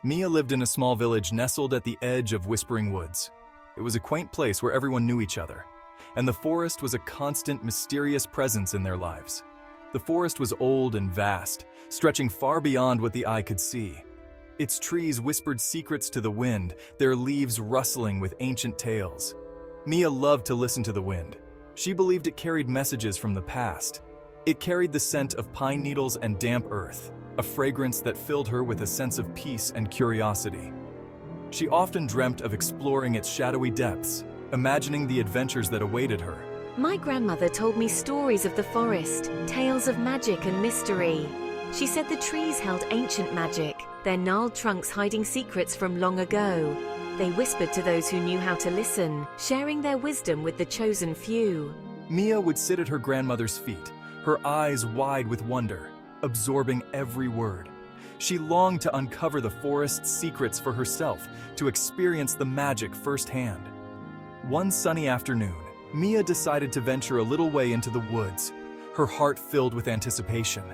Mia lived in a small village nestled at the edge of Whispering Woods. It was a quaint place where everyone knew each other, and the forest was a constant, mysterious presence in their lives. The forest was old and vast, stretching far beyond what the eye could see. Its trees whispered secrets to the wind, their leaves rustling with ancient tales. Mia loved to listen to the wind. She believed it carried messages from the past. It carried the scent of pine needles and damp earth, a fragrance that filled her with a sense of peace and curiosity. She often dreamt of exploring its shadowy depths, imagining the adventures that awaited her. My grandmother told me stories of the forest, tales of magic and mystery. She said the trees held ancient magic, their gnarled trunks hiding secrets from long ago. They whispered to those who knew how to listen, sharing their wisdom with the chosen few. Mia would sit at her grandmother's feet, her eyes wide with wonder, absorbing every word. She longed to uncover the forest's secrets for herself, to experience the magic firsthand. One sunny afternoon, Mia decided to venture a little way into the woods, her heart filled with anticipation.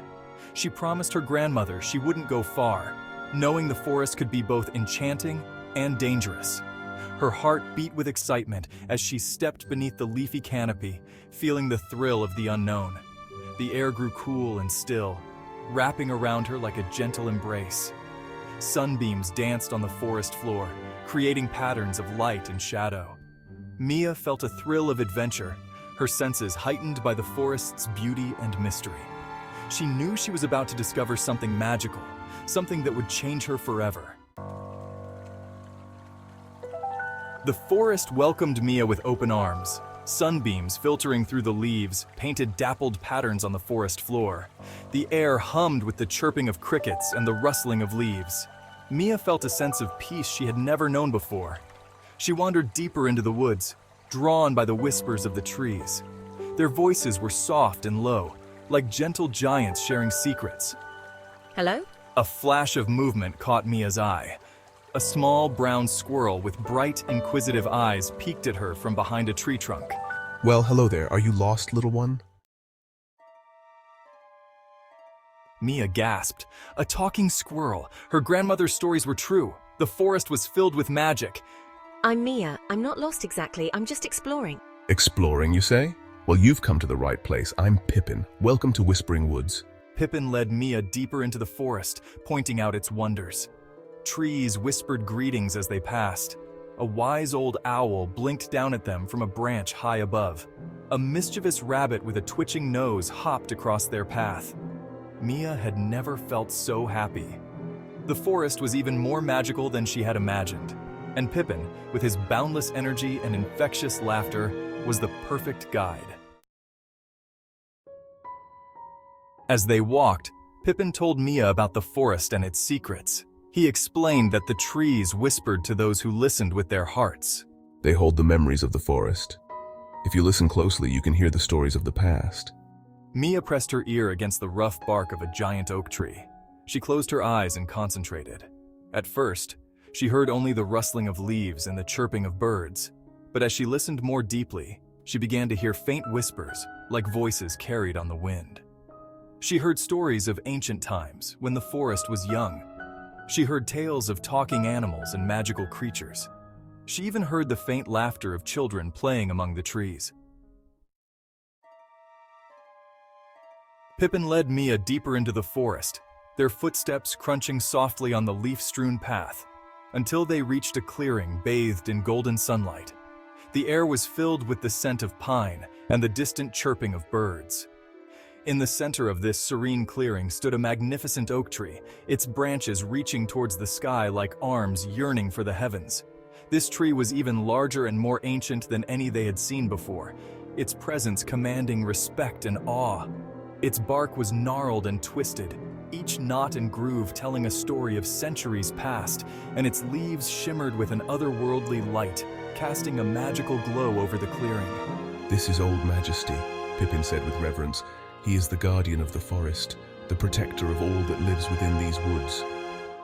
She promised her grandmother she wouldn't go far, knowing the forest could be both enchanting and dangerous. Her heart beat with excitement as she stepped beneath the leafy canopy, feeling the thrill of the unknown. The air grew cool and still, wrapping around her like a gentle embrace. Sunbeams danced on the forest floor, creating patterns of light and shadow. Mia felt a thrill of adventure, her senses heightened by the forest's beauty and mystery. She knew she was about to discover something magical, something that would change her forever. The forest welcomed Mia with open arms. Sunbeams filtering through the leaves painted dappled patterns on the forest floor. The air hummed with the chirping of crickets and the rustling of leaves. Mia felt a sense of peace she had never known before. She wandered deeper into the woods, drawn by the whispers of the trees. Their voices were soft and low, like gentle giants sharing secrets. Hello? A flash of movement caught Mia's eye. A small brown squirrel with bright, inquisitive eyes peeked at her from behind a tree trunk. Well, hello there. Are you lost, little one? Mia gasped. A talking squirrel. Her grandmother's stories were true. The forest was filled with magic. I'm Mia. I'm not lost exactly. I'm just exploring. Exploring, you say? Well, you've come to the right place. I'm Pippin. Welcome to Whispering Woods. Pippin led Mia deeper into the forest, pointing out its wonders. Trees whispered greetings as they passed. A wise old owl blinked down at them from a branch high above. A mischievous rabbit with a twitching nose hopped across their path. Mia had never felt so happy. The forest was even more magical than she had imagined, and Pippin, with his boundless energy and infectious laughter, was the perfect guide. As they walked, Pippin told Mia about the forest and its secrets. He explained that the trees whispered to those who listened with their hearts. They hold the memories of the forest. If you listen closely, you can hear the stories of the past. Mia pressed her ear against the rough bark of a giant oak tree. She closed her eyes and concentrated. At first, she heard only the rustling of leaves and the chirping of birds. But as she listened more deeply, she began to hear faint whispers, like voices carried on the wind. She heard stories of ancient times when the forest was young. She heard tales of talking animals and magical creatures. She even heard the faint laughter of children playing among the trees. Pippin led Mia deeper into the forest, their footsteps crunching softly on the leaf-strewn path, until they reached a clearing bathed in golden sunlight. The air was filled with the scent of pine and the distant chirping of birds. In the center of this serene clearing stood a magnificent oak tree, its branches reaching towards the sky like arms yearning for the heavens. This tree was even larger and more ancient than any they had seen before, its presence commanding respect and awe. Its bark was gnarled and twisted, each knot and groove telling a story of centuries past, and its leaves shimmered with an otherworldly light, casting a magical glow over the clearing. This is Old Majesty, Pippin said with reverence. He is the guardian of the forest, the protector of all that lives within these woods.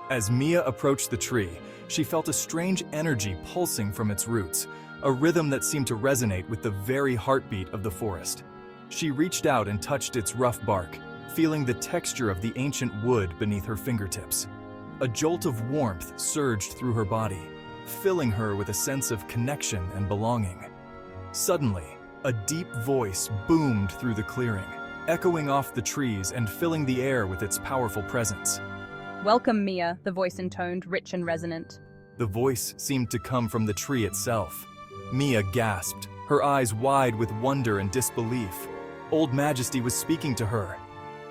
As Mia approached the tree, she felt a strange energy pulsing from its roots, a rhythm that seemed to resonate with the very heartbeat of the forest. She reached out and touched its rough bark, feeling the texture of the ancient wood beneath her fingertips. A jolt of warmth surged through her body, filling her with a sense of connection and belonging. Suddenly, a deep voice boomed through the clearing, echoing off the trees and filling the air with its powerful presence. "Welcome, Mia," the voice intoned, rich and resonant. The voice seemed to come from the tree itself. Mia gasped, her eyes wide with wonder and disbelief. Old Majesty was speaking to her.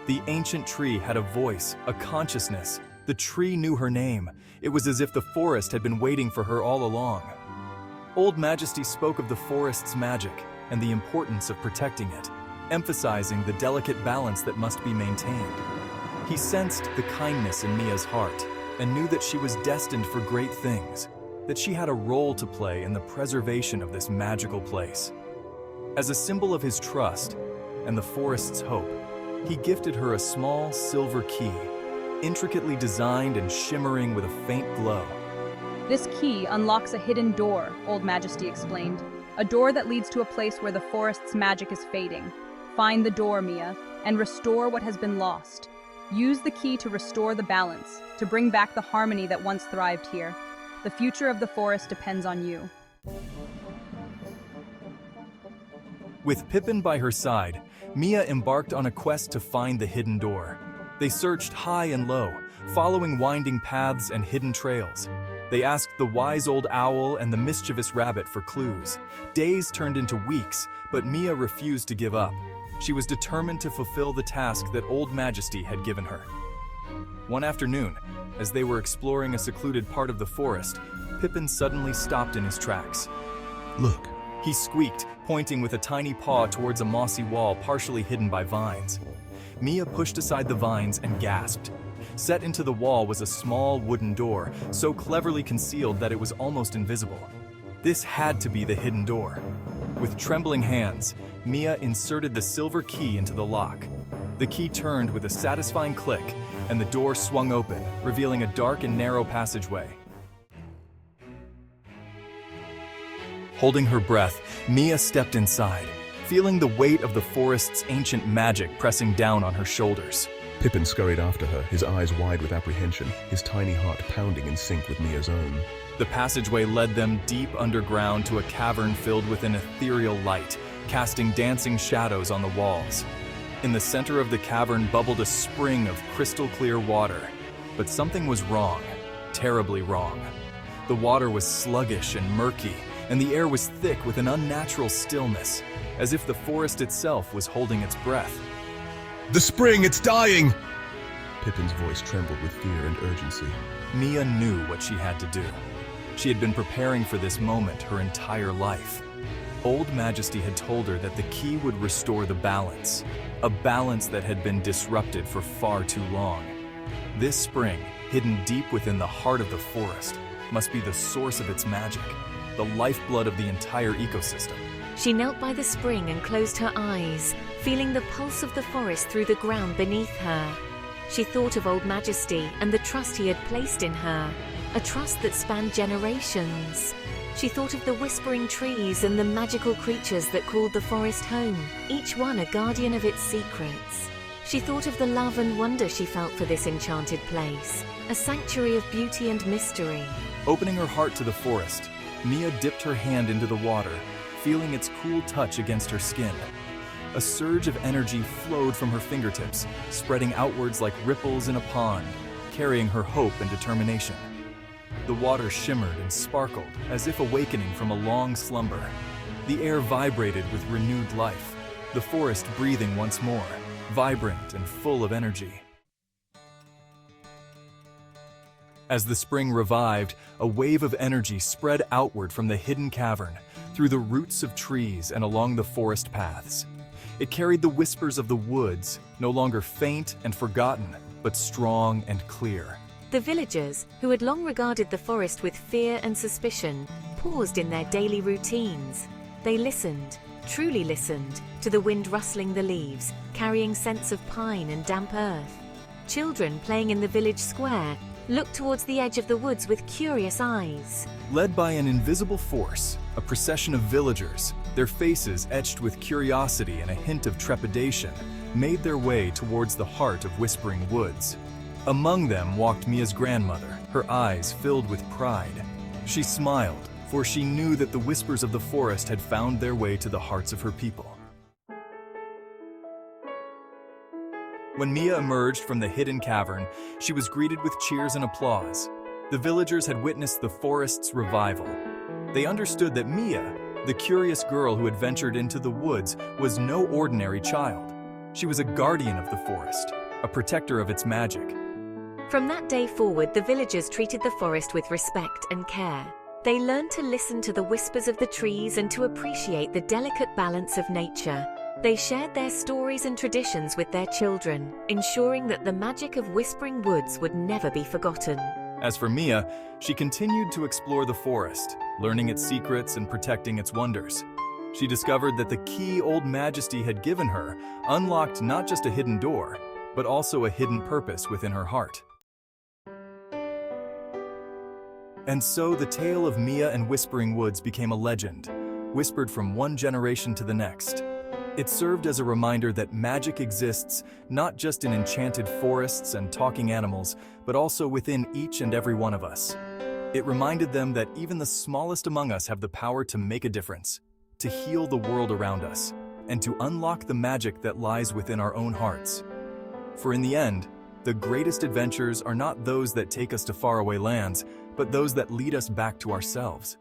The ancient tree had a voice, a consciousness. The tree knew her name. It was as if the forest had been waiting for her all along. Old Majesty spoke of the forest's magic and the importance of protecting it, emphasizing the delicate balance that must be maintained. He sensed the kindness in Mia's heart and knew that she was destined for great things, that she had a role to play in the preservation of this magical place. As a symbol of his trust and the forest's hope, he gifted her a small silver key, intricately designed and shimmering with a faint glow. "This key unlocks a hidden door," Old Majesty explained. "A door that leads to a place where the forest's magic is fading. Find the door, Mia, and restore what has been lost. Use the key to restore the balance, to bring back the harmony that once thrived here. The future of the forest depends on you." With Pippin by her side, Mia embarked on a quest to find the hidden door. They searched high and low, following winding paths and hidden trails. They asked the wise old owl and the mischievous rabbit for clues. Days turned into weeks, but Mia refused to give up. She was determined to fulfill the task that Old Majesty had given her. One afternoon, as they were exploring a secluded part of the forest, Pippin suddenly stopped in his tracks. Look, He squeaked, pointing with a tiny paw towards a mossy wall partially hidden by vines. Mia pushed aside the vines and gasped. Set into the wall was a small wooden door, so cleverly concealed that it was almost invisible. This had to be the hidden door. With trembling hands, Mia inserted the silver key into the lock. The key turned with a satisfying click, and the door swung open, revealing a dark and narrow passageway. Holding her breath, Mia stepped inside, feeling the weight of the forest's ancient magic pressing down on her shoulders. Pippin scurried after her, his eyes wide with apprehension, his tiny heart pounding in sync with Mia's own. The passageway led them deep underground to a cavern filled with an ethereal light, casting dancing shadows on the walls. In the center of the cavern bubbled a spring of crystal-clear water. But something was wrong, terribly wrong. The water was sluggish and murky, and the air was thick with an unnatural stillness, as if the forest itself was holding its breath. The spring, it's dying! Pippin's voice trembled with fear and urgency. Mia knew what she had to do. She had been preparing for this moment her entire life. Old Majesty had told her that the key would restore the balance, a balance that had been disrupted for far too long. This spring, hidden deep within the heart of the forest, must be the source of its magic, the lifeblood of the entire ecosystem. She knelt by the spring and closed her eyes, feeling the pulse of the forest through the ground beneath her. She thought of Old Majesty and the trust he had placed in her, a trust that spanned generations. She thought of the whispering trees and the magical creatures that called the forest home, each one a guardian of its secrets. She thought of the love and wonder she felt for this enchanted place, a sanctuary of beauty and mystery. Opening her heart to the forest, Mia dipped her hand into the water, feeling its cool touch against her skin. A surge of energy flowed from her fingertips, spreading outwards like ripples in a pond, carrying her hope and determination. The water shimmered and sparkled, as if awakening from a long slumber. The air vibrated with renewed life, the forest breathing once more, vibrant and full of energy. As the spring revived, a wave of energy spread outward from the hidden cavern, through the roots of trees and along the forest paths. It carried the whispers of the woods, no longer faint and forgotten, but strong and clear. The villagers, who had long regarded the forest with fear and suspicion, paused in their daily routines. They listened, truly listened, to the wind rustling the leaves, carrying scents of pine and damp earth. Children playing in the village square looked towards the edge of the woods with curious eyes. Led by an invisible force, a procession of villagers, their faces etched with curiosity and a hint of trepidation, made their way towards the heart of Whispering Woods. Among them walked Mia's grandmother, her eyes filled with pride. She smiled, for she knew that the whispers of the forest had found their way to the hearts of her people. When Mia emerged from the hidden cavern, she was greeted with cheers and applause. The villagers had witnessed the forest's revival. They understood that Mia, the curious girl who had ventured into the woods, was no ordinary child. She was a guardian of the forest, a protector of its magic. From that day forward, the villagers treated the forest with respect and care. They learned to listen to the whispers of the trees and to appreciate the delicate balance of nature. They shared their stories and traditions with their children, ensuring that the magic of Whispering Woods would never be forgotten. As for Mia, she continued to explore the forest, learning its secrets and protecting its wonders. She discovered that the key Old Majesty had given her unlocked not just a hidden door, but also a hidden purpose within her heart. And so the tale of Mia and Whispering Woods became a legend, whispered from one generation to the next. It served as a reminder that magic exists not just in enchanted forests and talking animals, but also within each and every one of us. It reminded them that even the smallest among us have the power to make a difference, to heal the world around us, and to unlock the magic that lies within our own hearts. For in the end, the greatest adventures are not those that take us to faraway lands, but those that lead us back to ourselves.